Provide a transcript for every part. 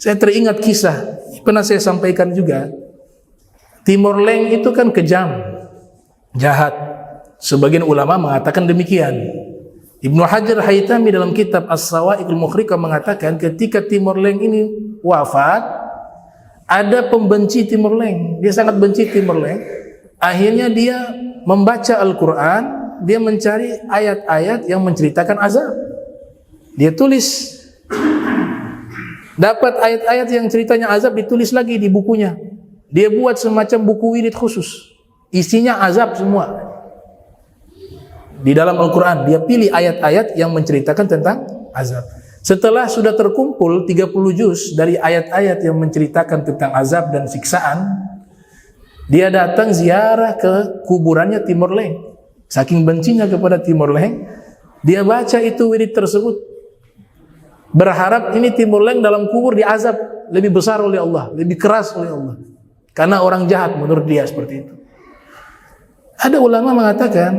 Saya teringat kisah, pernah saya sampaikan juga. Timor Leste itu kan kejam, jahat. Sebagian ulama mengatakan demikian. Ibnu Hajar Haytami dalam kitab As-Sawa'iqul Mukhriqah mengatakan ketika Timor Leste ini wafat, ada pembenci Timor Leste. Dia sangat benci Timor Leste. Akhirnya dia membaca Al-Quran, dia mencari ayat-ayat yang menceritakan azab. Dia tulis, dapat ayat-ayat yang ceritanya azab, ditulis lagi di bukunya. Dia buat semacam buku wirid khusus, isinya azab semua. Di dalam Al-Quran dia pilih ayat-ayat yang menceritakan tentang azab. Setelah sudah terkumpul 30 juz dari ayat-ayat yang menceritakan tentang azab dan siksaan, dia datang ziarah ke kuburannya Timor Leste. Saking bencinya kepada Timor Leste, dia baca itu wirid tersebut, berharap ini Timor Leste dalam kubur diazab lebih besar oleh Allah, lebih keras oleh Allah, karena orang jahat menurut dia seperti itu. Ada ulama mengatakan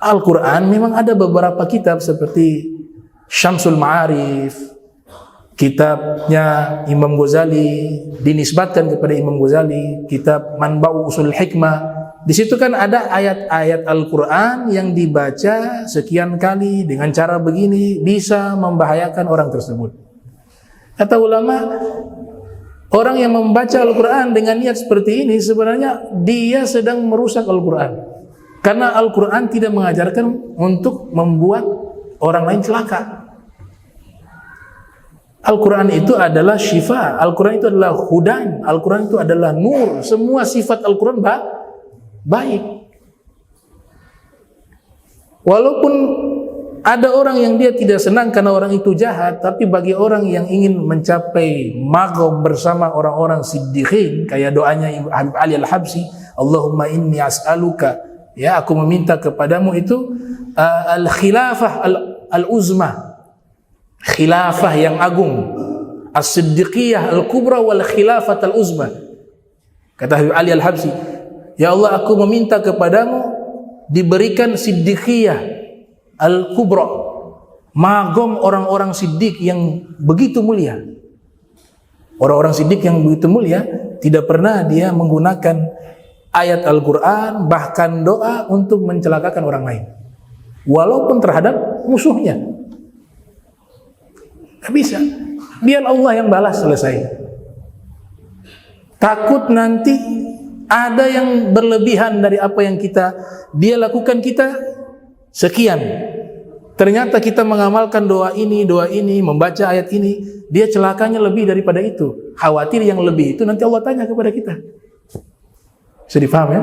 Al-Quran memang ada beberapa kitab seperti Syamsul Ma'arif, kitabnya Imam Ghazali, dinisbatkan kepada Imam Ghazali, kitab Manba'u Usul Hikmah. Di situ kan ada ayat-ayat Al-Quran yang dibaca sekian kali dengan cara begini bisa membahayakan orang tersebut. Kata ulama, orang yang membaca Al-Quran dengan niat seperti ini sebenarnya dia sedang merusak Al-Quran. Karena Al-Quran tidak mengajarkan untuk membuat orang lain celaka. Al-Quran itu adalah syifa, Al-Quran itu adalah hudan, Al-Quran itu adalah nur. Semua sifat Al-Quran baik. Walaupun ada orang yang dia tidak senang karena orang itu jahat, tapi bagi orang yang ingin mencapai magom bersama orang-orang siddiqin, kayak doanya Habib Ali Al-Habsyi, Allahumma inni as'aluka, ya aku meminta kepadamu itu al-khilafah al-uzma, khilafah yang agung, as-siddiqiyah al-kubra wal khilafah al-uzma. Kata Habib Ali Al-Habsyi, ya Allah aku meminta kepadamu diberikan siddiqiyah al-kubra, magom orang-orang siddiq yang begitu mulia. Orang-orang siddiq yang begitu mulia tidak pernah dia menggunakan ayat Al-Quran, bahkan doa untuk mencelakakan orang lain, walaupun terhadap musuhnya. Gak bisa, biar Allah yang balas, selesai. Takut nanti ada yang berlebihan dari apa yang dia lakukan kita sekian. Ternyata kita mengamalkan doa ini, membaca ayat ini, dia celakanya lebih daripada itu. Khawatir yang lebih itu nanti Allah tanya kepada kita. Bisa difaham ya?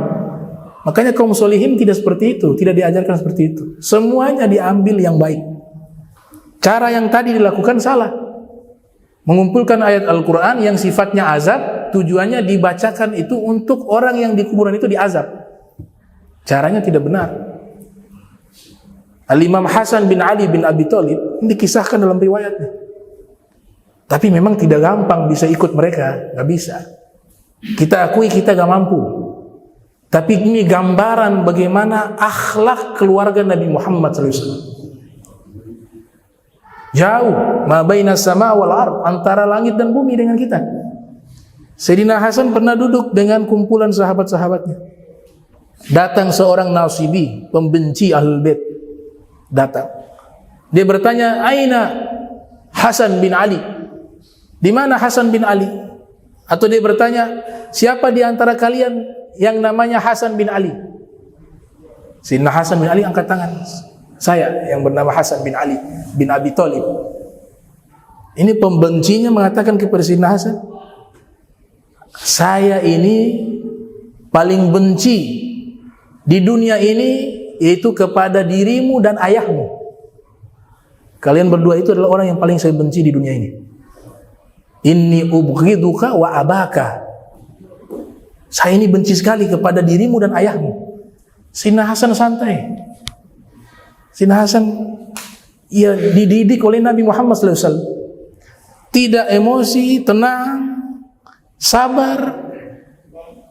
Makanya kaum solihin tidak seperti itu, tidak diajarkan seperti itu. Semuanya diambil yang baik. Cara yang tadi dilakukan salah. Mengumpulkan ayat Al-Quran yang sifatnya azab, tujuannya dibacakan itu untuk orang yang di kuburan itu diazab. Caranya tidak benar. Al-Imam Hasan bin Ali bin Abi Thalib dikisahkan dalam riwayatnya. Tapi memang tidak gampang bisa ikut mereka, gak bisa. Kita akui kita gak mampu. Tapi ini gambaran bagaimana akhlak keluarga Nabi Muhammad SAW. Jauh, ma baina sama wal ard, antara langit dan bumi dengan kita. Sayyidina Hasan pernah duduk dengan kumpulan sahabat-sahabatnya. Datang seorang nasibi, pembenci Ahlul Bait. Datang. Dia bertanya, "Aina Hasan bin Ali?" Di mana Hasan bin Ali? Atau dia bertanya, siapa di antara kalian yang namanya Hasan bin Ali? Sayyidina Hasan bin Ali angkat tangan. Saya yang bernama Hasan bin Ali bin Abi Thalib. Ini pembencinya mengatakan kepada Sayyidina Hasan, saya ini paling benci di dunia ini yaitu kepada dirimu dan ayahmu. Kalian berdua itu adalah orang yang paling saya benci di dunia ini. Inni ubghiduka wa abaka. Saya ini benci sekali kepada dirimu dan ayahmu. Sayyidina Hasan santai. Sayyidina Hasan ia dididik oleh Nabi Muhammad SAW. Tidak emosi, tenang, sabar.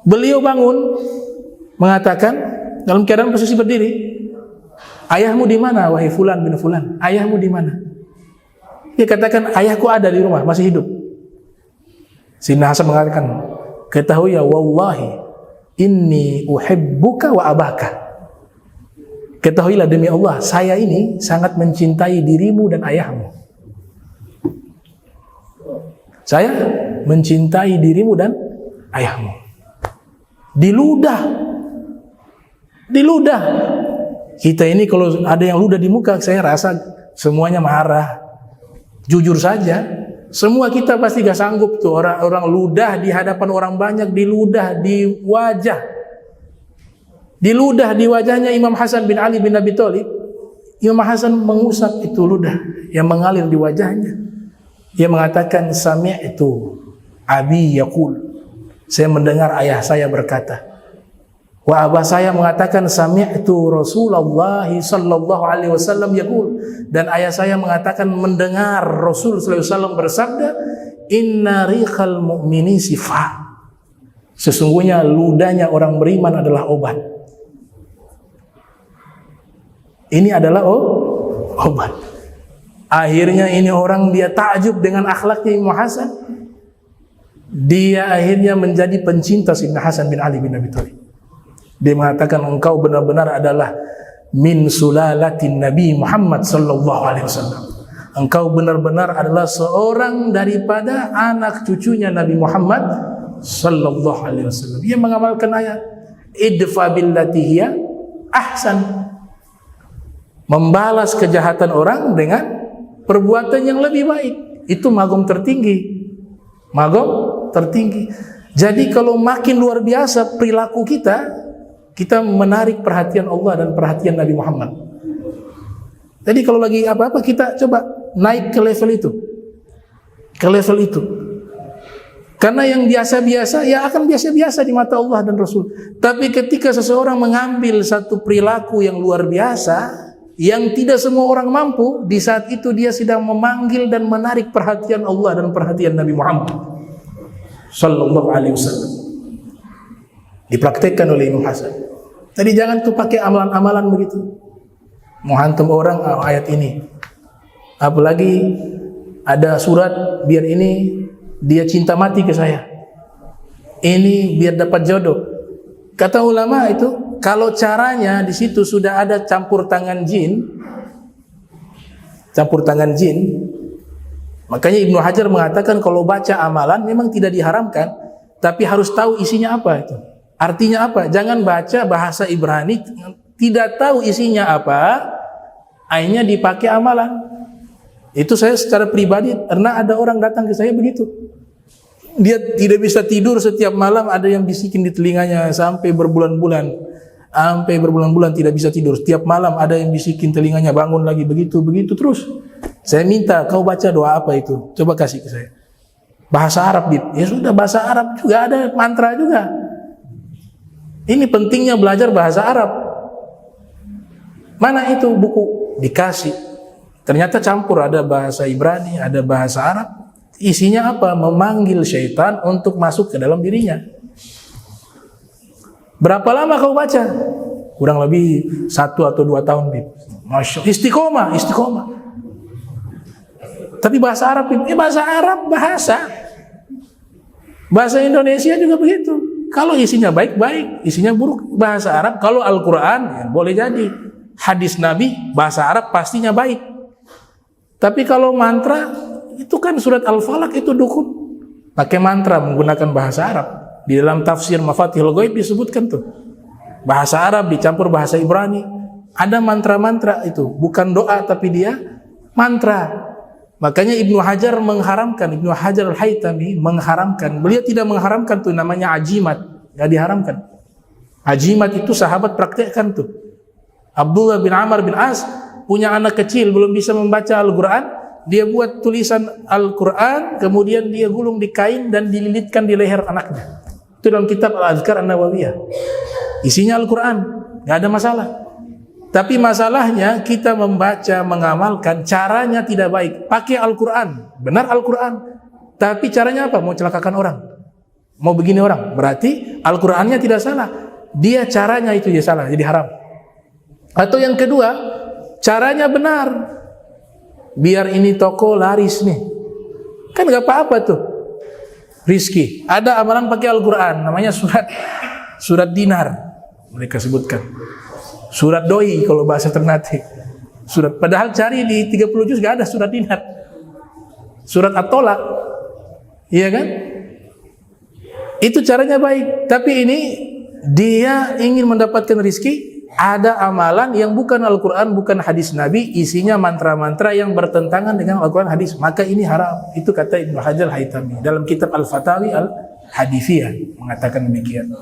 Beliau bangun mengatakan dalam keadaan posisi berdiri, ayahmu di mana wahai fulan bin fulan? Ayahmu di mana? Dia katakan, ayahku ada di rumah, masih hidup. Sayyidina Hasan mengatakan, ketahui ya wallahi inni uhibbuka wa abaka. Ketahuilah demi Allah, saya ini sangat mencintai dirimu dan ayahmu. Saya mencintai dirimu dan ayahmu. Diludah. Kita ini kalau ada yang ludah di muka, saya rasa semuanya marah. Jujur saja, semua kita pasti gak sanggup tuh orang ludah di hadapan orang banyak, diludah di wajah. Diludah di wajahnya Imam Hasan bin Ali bin Abi Thalib. Imam Hasan mengusap itu ludah yang mengalir di wajahnya. Dia mengatakan, sami'tu abi yaqul. Saya mendengar ayah saya berkata. Wa abah saya mengatakan, sami'tu Rasulullah sallallahu alaihi wasallam yaqul. Dan ayah saya mengatakan mendengar Rasul sallallahu alaihi wasallam bersabda, inna riqal mu'mini sifa. Sesungguhnya ludahnya orang beriman adalah obat. Ini adalah obat. Akhirnya ini orang dia takjub dengan akhlaknya Imam Hasan. Dia akhirnya menjadi pencinta Sayyidina Hasan bin Ali bin Abi Thalib. Dia mengatakan, engkau benar-benar adalah min sulalatin Nabi Muhammad sallallahu alaihi wasallam. Engkau benar-benar adalah seorang daripada anak cucunya Nabi Muhammad sallallahu alaihi wasallam. Dia mengamalkan ayat idfa billati hiya ahsan. Membalas kejahatan orang dengan perbuatan yang lebih baik. Itu magom tertinggi. Jadi kalau makin luar biasa perilaku kita menarik perhatian Allah dan perhatian Nabi Muhammad. Jadi kalau lagi apa-apa kita coba naik ke level itu. Karena yang biasa-biasa ya akan biasa-biasa di mata Allah dan Rasul. Tapi ketika seseorang mengambil satu perilaku yang luar biasa, yang tidak semua orang mampu, di saat itu dia sedang memanggil dan menarik perhatian Allah dan perhatian Nabi Muhammad sallallahu alaihi wasallam. Dipraktekkan oleh Imam Hasan. Jadi jangan tuh pakai amalan-amalan begitu. Mau hantam orang ayat ini. Apalagi ada surat biar ini dia cinta mati ke saya. Ini biar dapat jodoh. Kata ulama itu, kalau caranya di situ sudah ada campur tangan jin, makanya Ibnu Hajar mengatakan kalau baca amalan memang tidak diharamkan, tapi harus tahu isinya apa itu. Artinya apa? Jangan baca bahasa Ibrani, tidak tahu isinya apa, akhirnya dipakai amalan. Itu saya secara pribadi, karena ada orang datang ke saya begitu. Dia tidak bisa tidur setiap malam, ada yang bisikin di telinganya sampai berbulan-bulan tidak bisa tidur. Setiap malam ada yang bisikin telinganya, bangun lagi begitu terus. Saya minta kau baca doa apa itu, coba kasih ke saya. Bahasa Arab, ya sudah bahasa Arab juga ada mantra juga. Ini pentingnya belajar bahasa Arab. Mana itu buku? Dikasih. Ternyata campur, ada bahasa Ibrani, ada bahasa Arab. Isinya apa? Memanggil syaitan untuk masuk ke dalam dirinya. Berapa lama kau baca? Kurang lebih 1 atau 2 tahun, Bib. Masya Allah. Istiqomah. Tapi bahasa Arab, Bib. Bahasa Arab, bahasa Indonesia juga begitu. Kalau isinya baik, isinya buruk. Bahasa Arab, kalau Al-Quran, ya boleh jadi. Hadis Nabi, bahasa Arab pastinya baik. Tapi kalau mantra, itu kan surat Al-Falaq itu dukun. Pakai mantra menggunakan bahasa Arab. Di dalam tafsir Mafatihul Ghaib disebutkan tuh. Bahasa Arab dicampur bahasa Ibrani. Ada mantra-mantra itu. Bukan doa tapi dia mantra. Makanya Ibnu Hajar mengharamkan. Ibnu Hajar Al-Haytami mengharamkan. Beliau tidak mengharamkan tuh namanya ajimat. Gak diharamkan. Ajimat itu sahabat praktekkan tuh. Abdullah bin Amr bin As punya anak kecil belum bisa membaca Al-Quran. Dia buat tulisan Al-Quran, kemudian dia gulung di kain dan dililitkan di leher anaknya. Itu dalam kitab Al-Azkar An-Nawawiyah. Isinya Al-Quran, gak ada masalah. Tapi masalahnya kita membaca, mengamalkan, caranya tidak baik. Pakai Al-Quran, benar Al-Quran. Tapi caranya apa? Mau celakakan orang. Mau begini orang. Berarti Al-Qurannya tidak salah. Dia caranya itu dia salah, jadi haram. Atau yang kedua, caranya benar. Biar ini toko laris nih. Kan gak apa-apa tuh. rizki. Ada amalan pakai Al-Quran, namanya surat dinar, mereka sebutkan. Surat doi kalau bahasa Ternate. Padahal cari di 30 juz gak ada surat dinar. Surat At-Tolak, iya kan? Itu caranya baik. Tapi ini dia ingin mendapatkan rizki, ada amalan yang bukan Al-Quran, bukan hadis Nabi, isinya mantra-mantra yang bertentangan dengan Al-Quran hadis, maka ini haram. Itu kata Ibnu Hajar Al-Haytami dalam kitab Al-Fatawi Al-Hadithiyah mengatakan demikian.